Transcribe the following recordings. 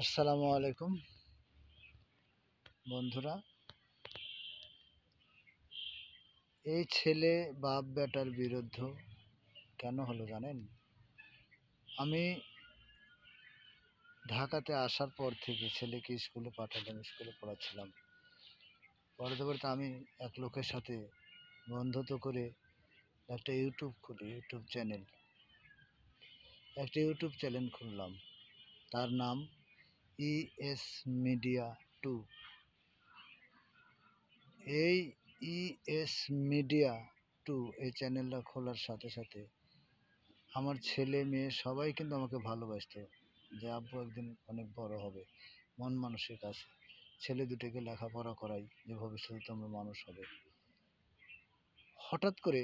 আসসালামু আলাইকুম বন্ধুরা। এই ছেলে বাপ বেটার বিরুদ্ধ কেন হলো জানেন? আমি ঢাকাতে আসার পর থেকে ছেলেকে স্কুলে পাঠালাম, স্কুলে পড়াচ্ছিলাম। পড়াতে পড়াতে আমি এক লোকের সাথে বন্ধুত্ব করে একটা ইউটিউব চ্যানেল খুললাম। তার নাম ES মিডিয়া 2। এই ES মিডিয়া 2 এই চ্যানেলটা খোলার সাথে সাথে আমার ছেলে মেয়ে সবাই কিন্তু আমাকে ভালোবাসতো, যে আব্বু একদিন অনেক বড় হবে। মন মানসিক আছে, ছেলে দুটোকে লেখাপড়া করাই, যে ভবিষ্যতে তোমরা মানুষ হবে। হঠাৎ করে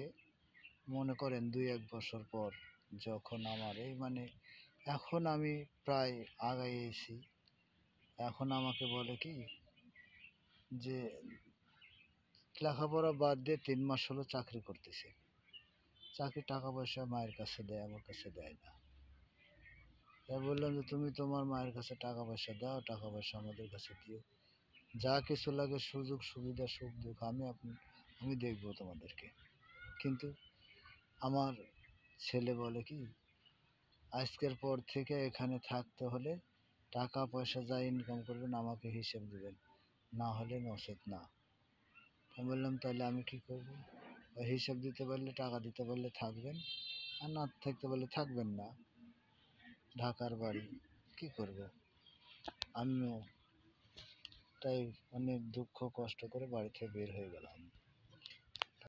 মনে করেন 2-1 বছর পর, যখন আমার এখন আমি প্রায় আগাইয়েছি, এখন আমাকে বলে কি যে লেখাপড়া বাদ দিয়ে 3 মাস হলো চাকরি করতেছে। চাকরি টাকা পয়সা মায়ের কাছে দেয়, আমার কাছে দেয় না। তাই বললাম যে তুমি তোমার মায়ের কাছে টাকা পয়সা দাও, টাকা পয়সা আমাদের কাছে দিও, যা কিছু লাগে সুযোগ সুবিধা সুখ দুঃখ আমি দেখবো তোমাদেরকে। কিন্তু আমার ছেলে বলে কি, আজকের পর থেকে এখানে থাকতে হলে টাকা পয়সা যা ইনকাম করবেন আমাকে হিসেব দিবেন, না হলে নসেদ না। আমি বললাম তাহলে আমি কি করব? হিসাব দিতে পারলে, টাকা দিতে পারলে থাকবেন, আর না থাকতে পারলে থাকবেন না। ঢাকার বাড়ি, কি করব? আমিও তাই অনেক দুঃখ কষ্ট করে বাড়ি থেকে বের হয়ে গেলাম।